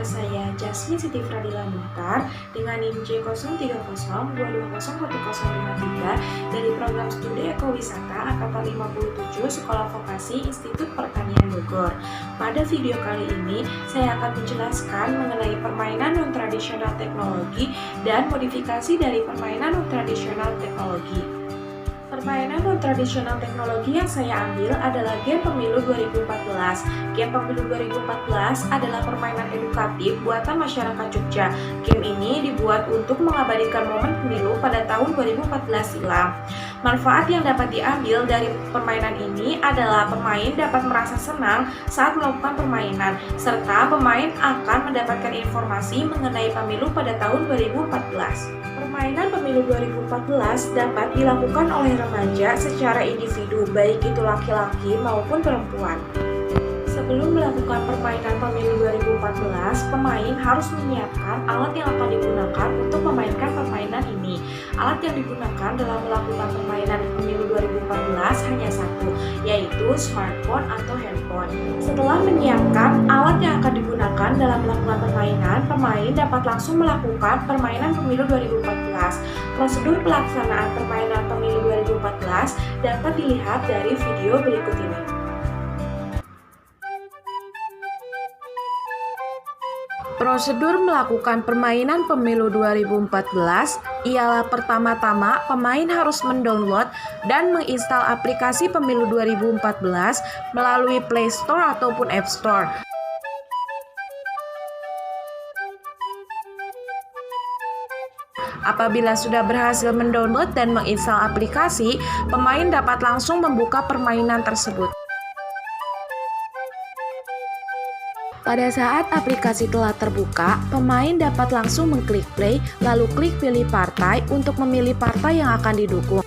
Nama saya Jasmine Siti Fradila Muhtar dengan NIM J03022011053 dari program studi Ekowisata Angkatan 57 Sekolah Vokasi Institut Pertanian Bogor. Pada video kali ini, saya akan menjelaskan mengenai permainan non-tradisional teknologi dan modifikasi dari permainan non-tradisional teknologi. Permainan non-tradisional teknologi yang saya ambil adalah game Pemilu 2014. Game Pemilu 2014 adalah permainan edukatif buatan masyarakat Jogja. Game ini dibuat untuk mengabadikan momen pemilu pada tahun 2014 silam. Manfaat yang dapat diambil dari permainan ini adalah pemain dapat merasa senang saat melakukan permainan, serta pemain akan mendapatkan informasi mengenai pemilu pada tahun 2014. Permainan Pemilu 2014 dapat dilakukan oleh remaja secara individu, baik itu laki-laki maupun perempuan. Sebelum melakukan permainan Pemilu 2014, pemain harus menyiapkan alat yang akan digunakan untuk memainkan permainan ini. Alat yang digunakan dalam melakukan permainan Pemilu 2014 hanya satu, yaitu smartphone atau handphone. Setelah menyiapkan alat yang akan digunakan dalam melakukan permainan, pemain dapat langsung melakukan permainan Pemilu 2014. Prosedur pelaksanaan permainan Pemilu 2014 dapat dilihat dari video berikut ini. Prosedur melakukan permainan Pemilu 2014 ialah pertama-tama pemain harus mendownload dan menginstal aplikasi Pemilu 2014 melalui Play Store ataupun App Store. Apabila sudah berhasil mendownload dan menginstal aplikasi, pemain dapat langsung membuka permainan tersebut. Pada saat aplikasi telah terbuka, pemain dapat langsung mengklik play, lalu klik pilih partai untuk memilih partai yang akan didukung.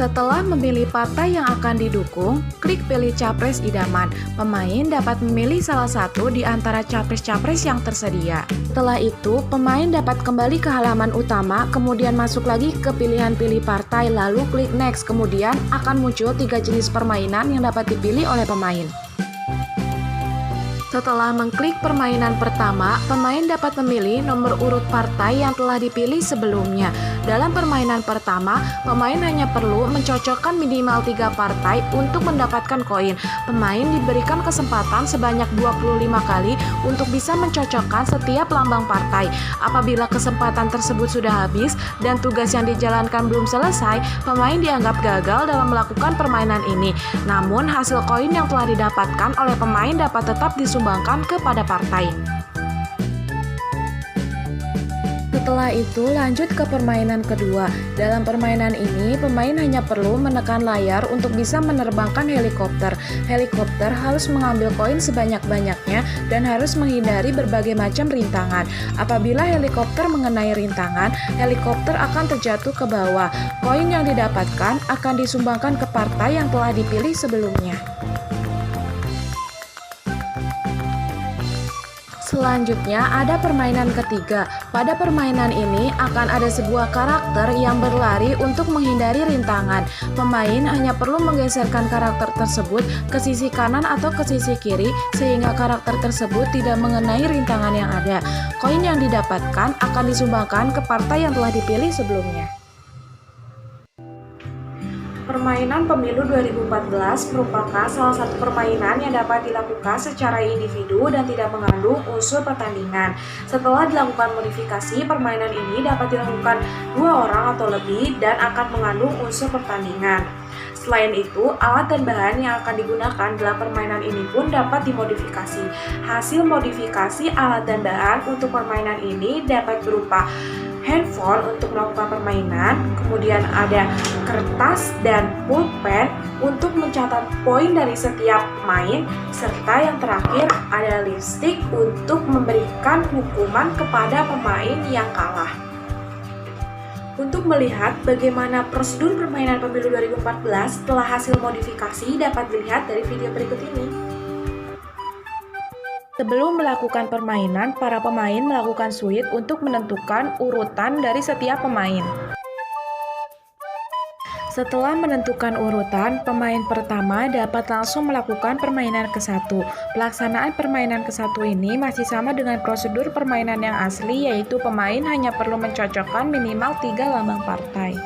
Setelah memilih partai yang akan didukung, klik pilih capres idaman. Pemain dapat memilih salah satu di antara capres-capres yang tersedia. Setelah itu, pemain dapat kembali ke halaman utama, kemudian masuk lagi ke pilihan pilih partai, lalu klik next. Kemudian akan muncul 3 jenis permainan yang dapat dipilih oleh pemain. Setelah mengklik permainan pertama, pemain dapat memilih nomor urut partai yang telah dipilih sebelumnya. Dalam permainan pertama, pemain hanya perlu mencocokkan minimal 3 partai untuk mendapatkan koin. Pemain diberikan kesempatan sebanyak 25 kali untuk bisa mencocokkan setiap lambang partai. Apabila kesempatan tersebut sudah habis dan tugas yang dijalankan belum selesai, pemain dianggap gagal dalam melakukan permainan ini. Namun, hasil koin yang telah didapatkan oleh pemain dapat tetap disumbangkan kepada partai. Setelah itu lanjut ke permainan kedua. Dalam permainan ini, pemain hanya perlu menekan layar untuk bisa menerbangkan helikopter. Helikopter harus mengambil koin sebanyak-banyaknya dan harus menghindari berbagai macam rintangan. Apabila helikopter mengenai rintangan, helikopter akan terjatuh ke bawah. Koin yang didapatkan akan disumbangkan ke partai yang telah dipilih sebelumnya. Selanjutnya ada permainan ketiga. Pada permainan ini akan ada sebuah karakter yang berlari untuk menghindari rintangan. Pemain hanya perlu menggeserkan karakter tersebut ke sisi kanan atau ke sisi kiri sehingga karakter tersebut tidak mengenai rintangan yang ada. Koin yang didapatkan akan disumbangkan ke partai yang telah dipilih sebelumnya. Permainan Pemilu 2014 merupakan salah satu permainan yang dapat dilakukan secara individu dan tidak mengandung unsur pertandingan. Setelah dilakukan modifikasi, permainan ini dapat dilakukan 2 orang atau lebih dan akan mengandung unsur pertandingan. Selain itu, alat dan bahan yang akan digunakan dalam permainan ini pun dapat dimodifikasi. Hasil modifikasi alat dan bahan untuk permainan ini dapat berupa handphone untuk melakukan permainan, kemudian ada kertas dan pulpen untuk mencatat poin dari setiap pemain, serta yang terakhir ada lipstick untuk memberikan hukuman kepada pemain yang kalah. Untuk melihat bagaimana prosedur permainan Pemilu 2014 setelah hasil modifikasi dapat dilihat dari video berikut ini. Sebelum melakukan permainan, para pemain melakukan suit untuk menentukan urutan dari setiap pemain. Setelah menentukan urutan, pemain pertama dapat langsung melakukan permainan ke-1. Pelaksanaan permainan ke-1 ini masih sama dengan prosedur permainan yang asli, yaitu pemain hanya perlu mencocokkan minimal 3 lambang partai.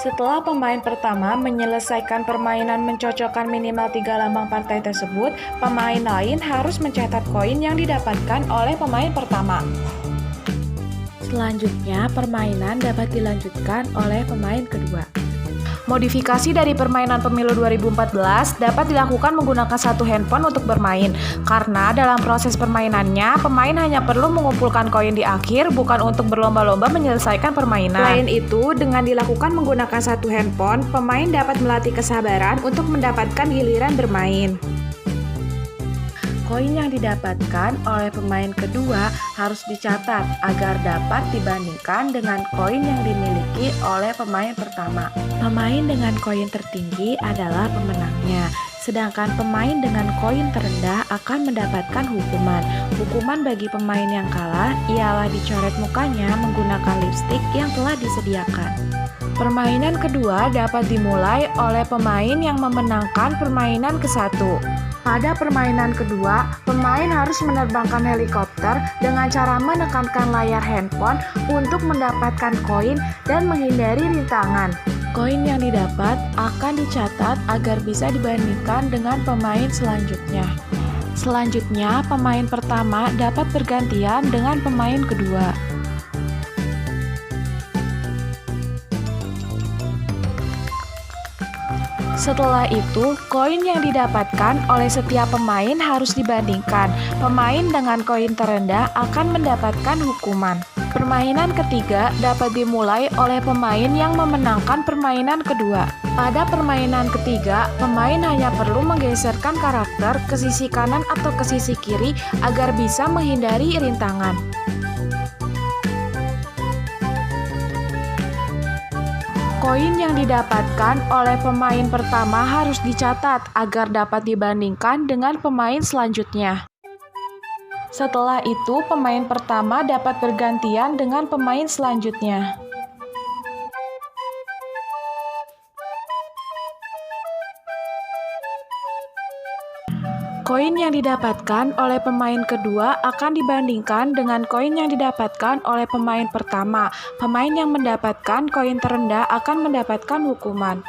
Setelah pemain pertama menyelesaikan permainan mencocokkan minimal 3 lambang partai tersebut, pemain lain harus mencatat koin yang didapatkan oleh pemain pertama. Selanjutnya, permainan dapat dilanjutkan oleh pemain kedua. Modifikasi dari permainan pemilu 2014 dapat dilakukan menggunakan satu handphone untuk bermain, karena dalam proses permainannya, pemain hanya perlu mengumpulkan koin di akhir, bukan untuk berlomba-lomba menyelesaikan permainan. Selain itu, dengan dilakukan menggunakan satu handphone, pemain dapat melatih kesabaran untuk mendapatkan giliran bermain. Koin yang didapatkan oleh pemain kedua harus dicatat agar dapat dibandingkan dengan koin yang dimiliki oleh pemain pertama. Pemain dengan koin tertinggi adalah pemenangnya, sedangkan pemain dengan koin terendah akan mendapatkan hukuman. Hukuman bagi pemain yang kalah ialah dicoret mukanya menggunakan lipstik yang telah disediakan. Permainan kedua dapat dimulai oleh pemain yang memenangkan permainan ke-1. Pada permainan kedua, pemain harus menerbangkan helikopter dengan cara menekankan layar handphone untuk mendapatkan koin dan menghindari rintangan. Koin yang didapat akan dicatat agar bisa dibandingkan dengan pemain selanjutnya. Selanjutnya, pemain pertama dapat bergantian dengan pemain kedua. Setelah itu, koin yang didapatkan oleh setiap pemain harus dibandingkan. Pemain dengan koin terendah akan mendapatkan hukuman. Permainan ketiga dapat dimulai oleh pemain yang memenangkan permainan kedua. Pada permainan ketiga, pemain hanya perlu menggeserkan karakter ke sisi kanan atau ke sisi kiri agar bisa menghindari rintangan. Koin yang didapatkan oleh pemain pertama harus dicatat agar dapat dibandingkan dengan pemain selanjutnya. Setelah itu, pemain pertama dapat bergantian dengan pemain selanjutnya. Koin yang didapatkan oleh pemain kedua akan dibandingkan dengan koin yang didapatkan oleh pemain pertama. Pemain yang mendapatkan koin terendah akan mendapatkan hukuman.